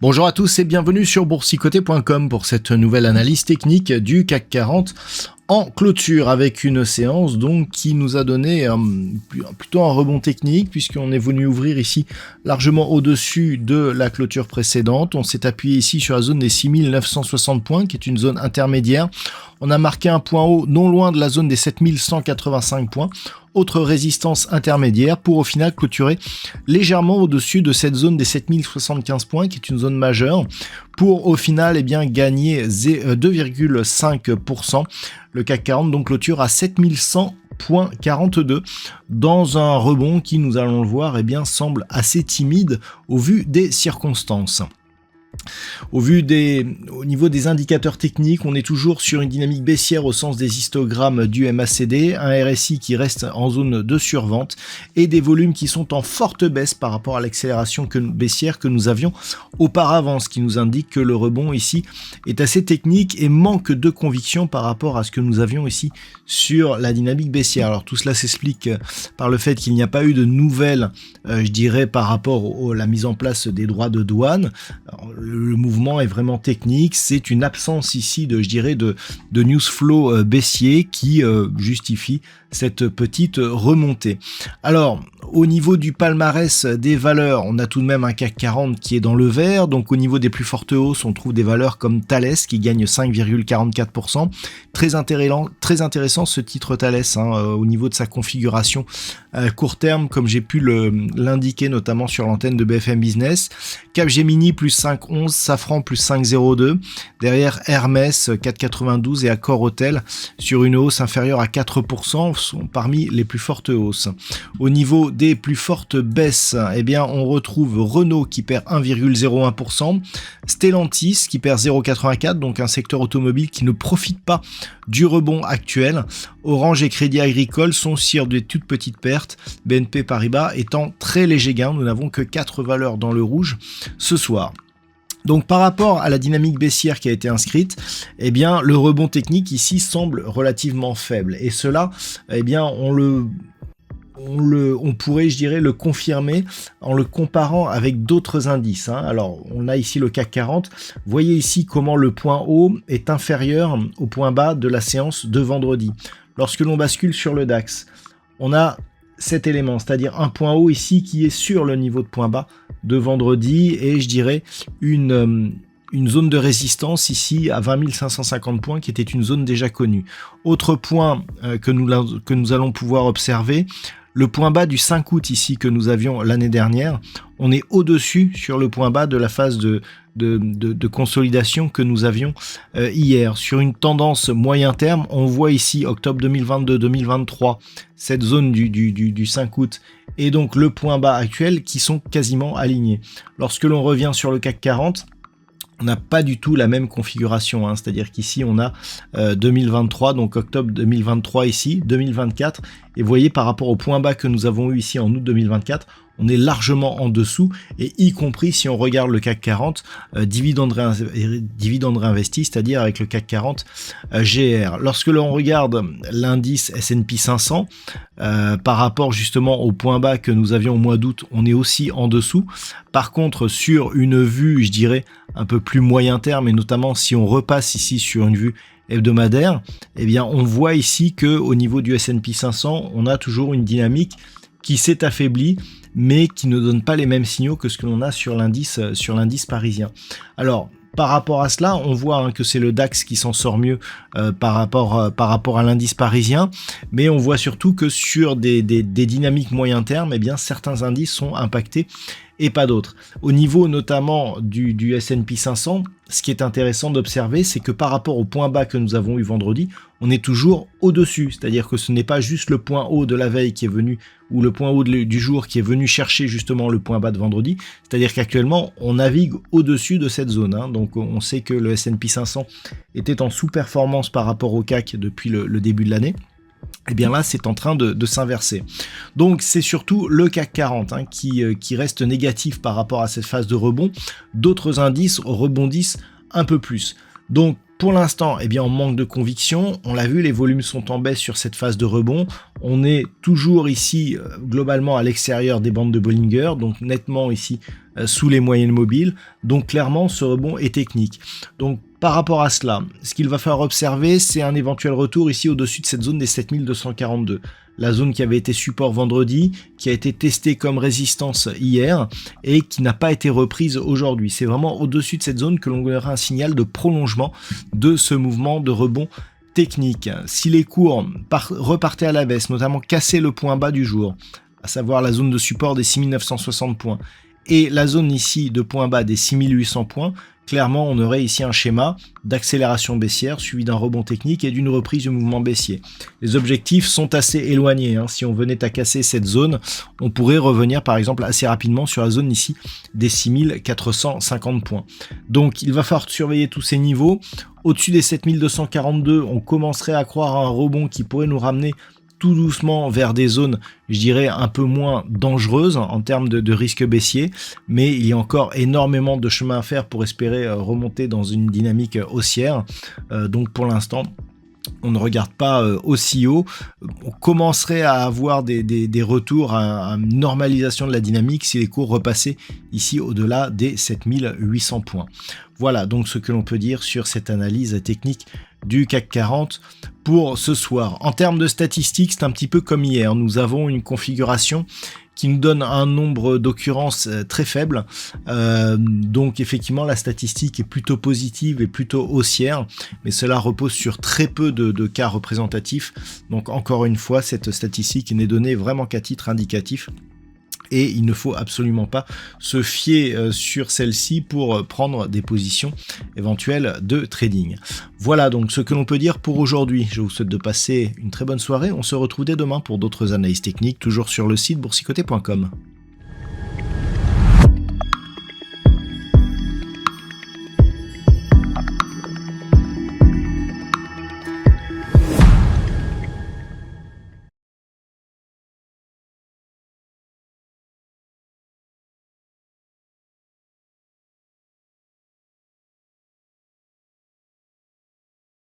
Bonjour à tous et bienvenue sur boursicoté.com pour cette nouvelle analyse technique du CAC 40 en clôture avec une séance donc qui nous a donné plutôt un rebond technique puisqu'on est venu ouvrir ici largement au-dessus de la clôture précédente. On s'est appuyé ici sur la zone des 6960 points qui est une zone intermédiaire. On a marqué un point haut non loin de la zone des 7185 points. Autre résistance intermédiaire pour au final clôturer légèrement au-dessus de cette zone des 7075 points qui est une zone majeure pour au final gagner 2,5%. Le CAC 40 donc clôture à 7100,42 dans un rebond qui, nous allons le voir, semble assez timide au vu des circonstances. Au niveau des indicateurs techniques, on est toujours sur une dynamique baissière au sens des histogrammes du MACD, un RSI qui reste en zone de survente et des volumes qui sont en forte baisse par rapport à l'accélération baissière que nous avions auparavant, ce qui nous indique que le rebond ici est assez technique et manque de conviction par rapport à ce que nous avions ici sur la dynamique baissière. Alors tout cela s'explique par le fait qu'il n'y a pas eu de nouvelles, par rapport à la mise en place des droits de douane. Alors, le mouvement est vraiment technique, c'est une absence ici de news flow baissier qui justifie cette petite remontée. Alors, au niveau du palmarès des valeurs, on a tout de même un CAC 40 qui est dans le vert, donc au niveau des plus fortes hausses, on trouve des valeurs comme Thales qui gagne 5,44%. Très intéressant ce titre Thales au niveau de sa configuration court terme, comme j'ai pu l'indiquer notamment sur l'antenne de BFM Business. Capgemini plus 5,11, Safran plus 5,02, derrière Hermès 4,92 et Accor Hotel sur une hausse inférieure à 4% sont parmi les plus fortes hausses. Au niveau des plus fortes baisses, on retrouve Renault qui perd 1,01%, Stellantis qui perd 0,84, donc un secteur automobile qui ne profite pas du rebond actuel. Orange et Crédit Agricole sont sur des toutes petites pertes, BNP Paribas étant très léger gain. Nous n'avons que 4 valeurs dans le rouge ce soir. Donc par rapport à la dynamique baissière qui a été inscrite, le rebond technique ici semble relativement faible. Et cela, on pourrait, le confirmer en le comparant avec d'autres indices. Alors, on a ici le CAC 40. Vous voyez ici comment le point haut est inférieur au point bas de la séance de vendredi. Lorsque l'on bascule sur le DAX, on a cet élément, c'est-à-dire un point haut ici qui est sur le niveau de point bas de vendredi et une zone de résistance ici à 20 550 points qui était une zone déjà connue. Autre point que nous allons pouvoir observer, le point bas du 5 août ici que nous avions l'année dernière, on est au-dessus sur le point bas de la phase de consolidation que nous avions hier. Sur une tendance moyen terme, on voit ici octobre 2022-2023, cette zone du 5 août et donc le point bas actuel qui sont quasiment alignés. Lorsque l'on revient sur le CAC 40, on n'a pas du tout la même configuration, c'est-à-dire qu'ici on a 2023, donc octobre 2023 ici, 2024, et vous voyez par rapport au point bas que nous avons eu ici en août 2024, on est largement en dessous, et y compris si on regarde le CAC 40, dividende réinvesti, c'est-à-dire avec le CAC 40 GR. Lorsque l'on regarde l'indice S&P 500, par rapport justement au point bas que nous avions au mois d'août, on est aussi en dessous. Par contre, sur une vue, un peu plus moyen terme, et notamment si on repasse ici sur une vue hebdomadaire, on voit ici que au niveau du S&P 500, on a toujours une dynamique qui s'est affaiblie, mais qui ne donne pas les mêmes signaux que ce que l'on a sur l'indice parisien. Alors, par rapport à cela, on voit que c'est le DAX qui s'en sort mieux par rapport à l'indice parisien, mais on voit surtout que sur des dynamiques moyen terme, certains indices sont impactés et pas d'autres. Au niveau notamment du S&P 500, ce qui est intéressant d'observer, c'est que par rapport au point bas que nous avons eu vendredi, on est toujours au-dessus, c'est-à-dire que ce n'est pas juste le point haut de la veille qui est venu, ou le point haut du jour qui est venu chercher justement le point bas de vendredi, c'est-à-dire qu'actuellement on navigue au-dessus de cette zone, donc on sait que le S&P 500 était en sous-performance tendance par rapport au CAC depuis le début de l'année. Et bien là, c'est en train de s'inverser. Donc c'est surtout le CAC 40 qui reste négatif par rapport à cette phase de rebond. D'autres indices rebondissent un peu plus. Donc pour l'instant, eh bien, on manque de conviction. On l'a vu, les volumes sont en baisse sur cette phase de rebond. On est toujours ici, globalement, à l'extérieur des bandes de Bollinger, donc nettement ici sous les moyennes mobiles. Donc clairement, ce rebond est technique. Donc par rapport à cela, ce qu'il va falloir observer, c'est un éventuel retour ici au-dessus de cette zone des 7242. La zone qui avait été support vendredi, qui a été testée comme résistance hier et qui n'a pas été reprise aujourd'hui. C'est vraiment au-dessus de cette zone que l'on aura un signal de prolongement de ce mouvement de rebond technique. Si les cours repartaient à la baisse, notamment casser le point bas du jour, à savoir la zone de support des 6960 points, et la zone ici de point bas des 6800 points, clairement on aurait ici un schéma d'accélération baissière suivi d'un rebond technique et d'une reprise du mouvement baissier. Les objectifs sont assez éloignés, si on venait à casser cette zone, on pourrait revenir par exemple assez rapidement sur la zone ici des 6450 points. Donc il va falloir surveiller tous ces niveaux. Au-dessus des 7242, on commencerait à croire à un rebond qui pourrait nous ramener tout doucement vers des zones, je dirais, un peu moins dangereuses en termes de risque baissier, mais il y a encore énormément de chemin à faire pour espérer remonter dans une dynamique haussière. Donc pour l'instant, on ne regarde pas aussi haut. On commencerait à avoir des retours à une normalisation de la dynamique si les cours repassaient ici au-delà des 7800 points. Voilà donc ce que l'on peut dire sur cette analyse technique du CAC 40 pour ce soir. En termes de statistiques, c'est un petit peu comme hier. Nous avons une configuration qui nous donne un nombre d'occurrences très faible. Donc effectivement, la statistique est plutôt positive et plutôt haussière, mais cela repose sur très peu de cas représentatifs. Donc encore une fois, cette statistique n'est donnée vraiment qu'à titre indicatif. Et il ne faut absolument pas se fier sur celle-ci pour prendre des positions éventuelles de trading. Voilà donc ce que l'on peut dire pour aujourd'hui. Je vous souhaite de passer une très bonne soirée. On se retrouve dès demain pour d'autres analyses techniques, toujours sur le site boursicoté.com.